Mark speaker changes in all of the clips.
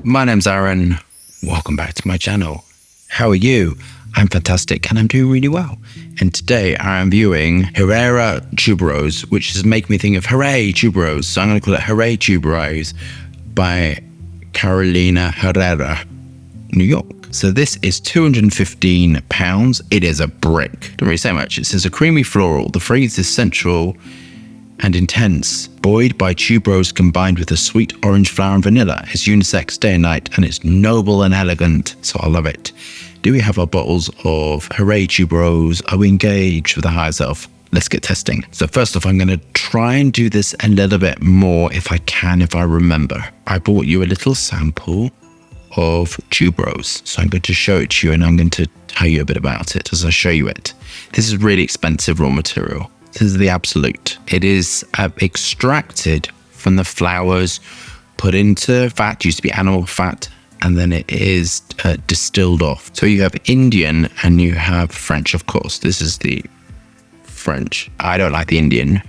Speaker 1: My name's Aaron. Welcome back to my channel. How are you? I'm fantastic and I'm doing really well. And today I'm viewing Herrera Tuberose, which is making me think of Hooray Tuberose. So I'm going to call it Hooray Tuberose by Carolina Herrera, New York. So this is £215. It is a brick. Don't really say much. It says a creamy floral. The fragrance is sensual and intense, buoyed by tuberose combined with a sweet orange flower and vanilla. It's unisex day and night, and it's noble and elegant, so I love it. Do we have our bottles of Hooray Tuberose? Are we engaged with the higher self? Let's get testing. So first off, I'm going to try and do this a little bit more if I can, if I remember. I bought you a little sample of tuberose, so I'm going to show it to you and I'm going to tell you a bit about it as I show you it. This is really expensive raw material. This is the absolute. It is extracted from the flowers, put into fat, used to be animal fat, and then it is distilled off. So you have Indian and you have French, of course. This is the French. I don't like the Indian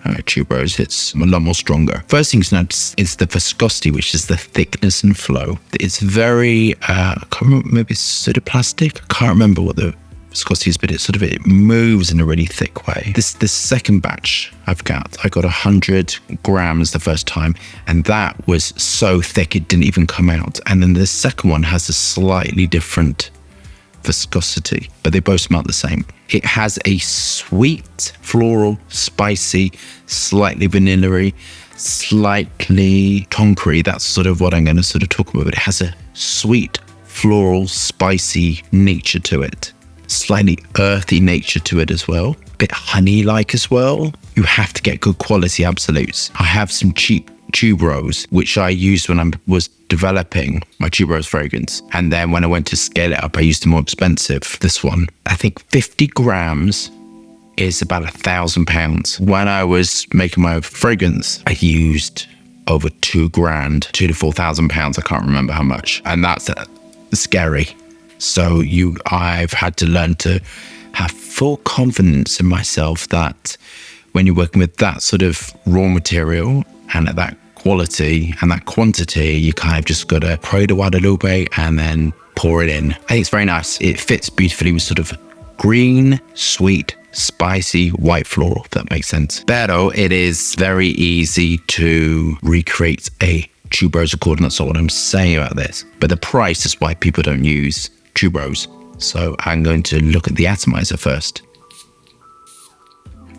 Speaker 1: tuberose. It's a lot more stronger. First thing to notice is the viscosity, which is the thickness and flow. It's very, I can't remember, maybe it's pseudoplastic. I can't remember what the viscosity is, but it moves in a really thick way. This second batch I got 100 grams the first time, and that was so thick it didn't even come out. And then the second one has a slightly different viscosity, but they both smell the same. It has a sweet, floral, spicy, slightly vanilla-y, slightly tonkery. That's sort of what I'm going to talk about. But it has a sweet, floral, spicy nature to it. Slightly earthy nature to it as well. A bit honey-like as well. You have to get good quality absolutes. I have some cheap tuberose, which I used when I was developing my tuberose fragrance. And then when I went to scale it up, I used the more expensive. This one, I think 50 grams is about £1,000. When I was making my fragrance, I used over £2,000, £2,000 to £4,000. I can't remember how much. And that's scary. So I've had to learn to have full confidence in myself that when you're working with that sort of raw material and at that quality and that quantity, you kind of just got to pray to Guadalupe and then pour it in. I think it's very nice. It fits beautifully with sort of green, sweet, spicy, white floral, if that makes sense. Pero it is very easy to recreate a tuberose accord, and that's not what I'm saying about this. But the price is why people don't use tuberose. So I'm going to look at the atomizer first.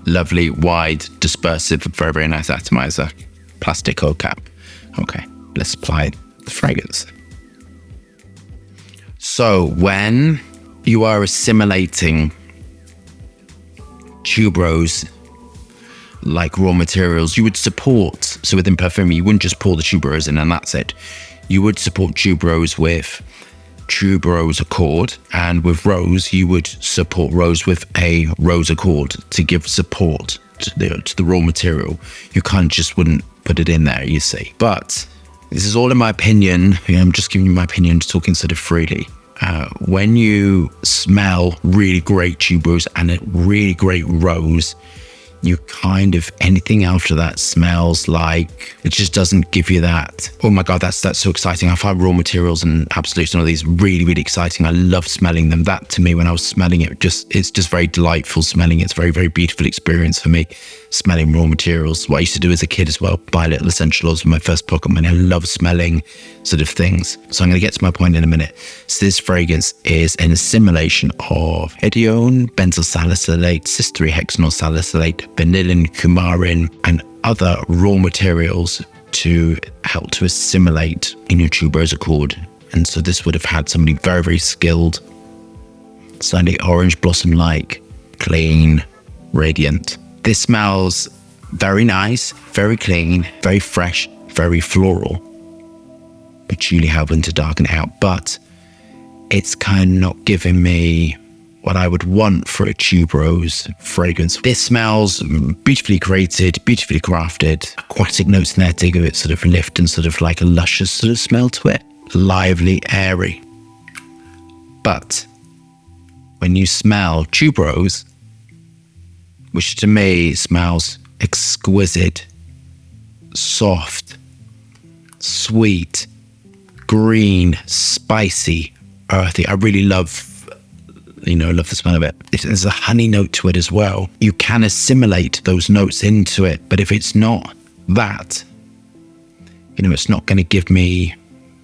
Speaker 1: Lovely, wide, dispersive, very, very nice atomizer. Plastic O cap. Okay, let's apply the fragrance. So when you are assimilating tuberose like raw materials, you would support, so within Perfumer, you wouldn't just pour the tuberose in and that's it. You would support tuberose with tuberose accord, and with rose you would support rose with a rose accord to give support to the raw material. You wouldn't put it in there, you see. But this is all in my opinion. I'm just giving you my opinion, talking sort of freely. When you smell really great tuberose and a really great rose, you anything after that smells like, it just doesn't give you that, oh my God, that's so exciting. I find raw materials and absolutes and all these really, really exciting. I love smelling them. That to me, when I was smelling it, it's just very delightful smelling. It's a very, very beautiful experience for me, smelling raw materials. What I used to do as a kid as well, buy little essential oils for my first pocket money. I love smelling sort of things. So I'm going to get to my point in a minute. So this fragrance is an assimilation of hedione, benzyl salicylate, cis-3 hexanol salicylate, vanillin, coumarin, and other raw materials to help to assimilate in your tuberose accord. And so this would have had somebody very, very skilled, slightly orange blossom-like, clean, radiant. This smells very nice, very clean, very fresh, very floral. Patchouli helping to darken it out, but it's kind of not giving me what I would want for a tuberose fragrance. This smells beautifully created, beautifully crafted, aquatic notes in there to give it sort of lift and sort of like a luscious sort of smell to it. Lively, airy. But when you smell tuberose, which to me smells exquisite, soft, sweet, green, spicy, earthy. I really love, love the smell of it. There's a honey note to it as well. You can assimilate those notes into it, but if it's not that, it's not going to give me,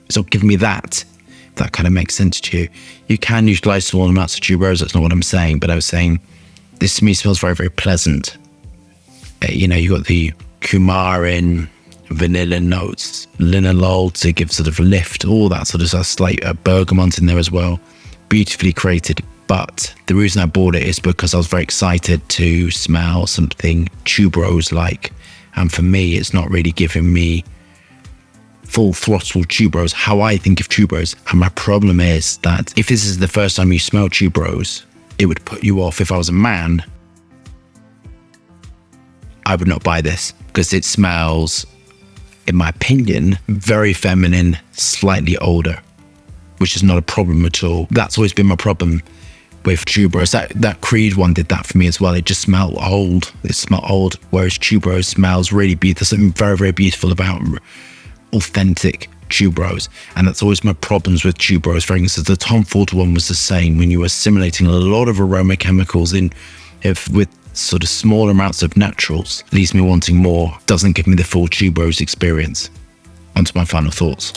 Speaker 1: it's not giving me that. If that kind of makes sense to you. You can utilize small amounts of tuberose. That's not what I'm saying, but I was saying this to me smells very, very pleasant. You got the coumarin, vanilla notes, linalool to give sort of lift, all that sort of stuff, slight bergamot in there as well. Beautifully created. But the reason I bought it is because I was very excited to smell something tuberose-like. And for me, it's not really giving me full throttle tuberose, how I think of tuberose. And my problem is that if this is the first time you smell tuberose, it would put you off. If I was a man, I would not buy this because it smells, in my opinion, very feminine, slightly older, which is not a problem at all. That's always been my problem with tuberose. That Creed one did that for me as well. It just smelled old. It smelled old, whereas tuberose smells really beautiful. There's something very, very beautiful about authentic tuberose, and that's always my problems with tuberose fragrances. The Tom Ford one was the same. When you were assimilating a lot of aroma chemicals with sort of small amounts of naturals, leaves me wanting more, doesn't give me the full tuberose experience. Onto my final thoughts.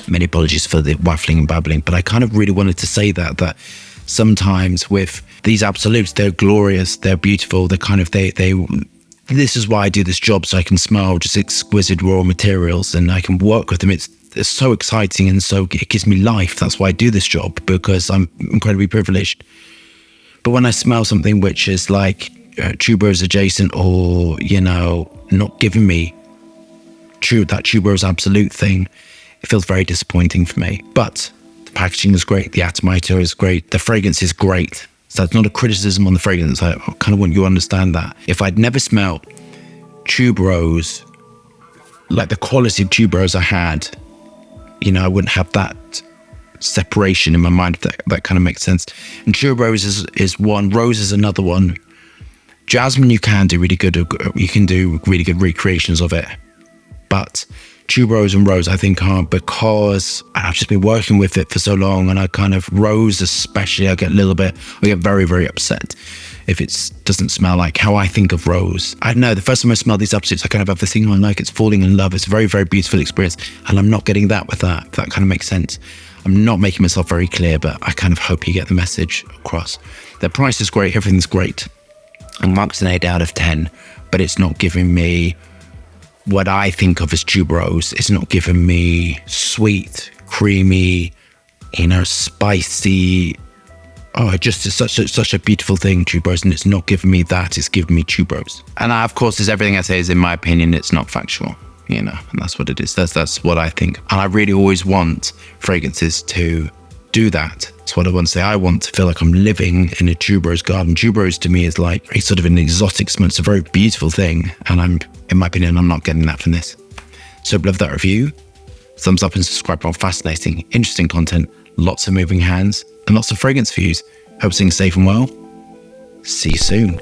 Speaker 1: Many apologies for the waffling and babbling, but I kind of really wanted to say that sometimes with these absolutes, they're glorious, they're beautiful, they're kind of, this is why I do this job, so I can smell just exquisite raw materials and I can work with them. It's so exciting, and so it gives me life. That's why I do this job, because I'm incredibly privileged. But when I smell something which is like tuberose adjacent, or, not giving me that tuberose absolute thing, it feels very disappointing for me. But the packaging is great, the atomizer is great, the fragrance is great. So it's not a criticism on the fragrance. I kind of want you to understand that. If I'd never smelled tuberose, like the quality of tuberose I had, I wouldn't have that separation in my mind, if that kind of makes sense. And tuberose is one, rose is another one. Jasmine, you can do really good recreations of it. But tuberose and rose, I think, aren't, because I've just been working with it for so long, and I kind of, rose especially, I get very, very upset if it doesn't smell like how I think of rose. I don't know, the first time I smell these absolutes, I kind of have this thing like it's falling in love. It's a very, very beautiful experience, and I'm not getting that with that, if that kind of makes sense. I'm not making myself very clear, but I kind of hope you get the message across. The price is great, everything's great. I'm marked an 8 out of 10, but it's not giving me what I think of as tuberose. It's not giving me sweet, creamy, spicy. Oh, it just is such a beautiful thing, tuberose, and it's not giving me that. It's giving me tuberose. And of course, everything I say is in my opinion. It's not factual, and that's what it is. That's what I think. And I really always want fragrances to do that. That's what I want to say. I want to feel like I'm living in a tuberose garden. Tuberose to me is like a sort of an exotic smell. It's a very beautiful thing, and in my opinion, I'm not getting that from this. So love that review. Thumbs up and subscribe for fascinating, interesting content, lots of moving hands, and lots of fragrance views. Hope staying safe and well. See you soon.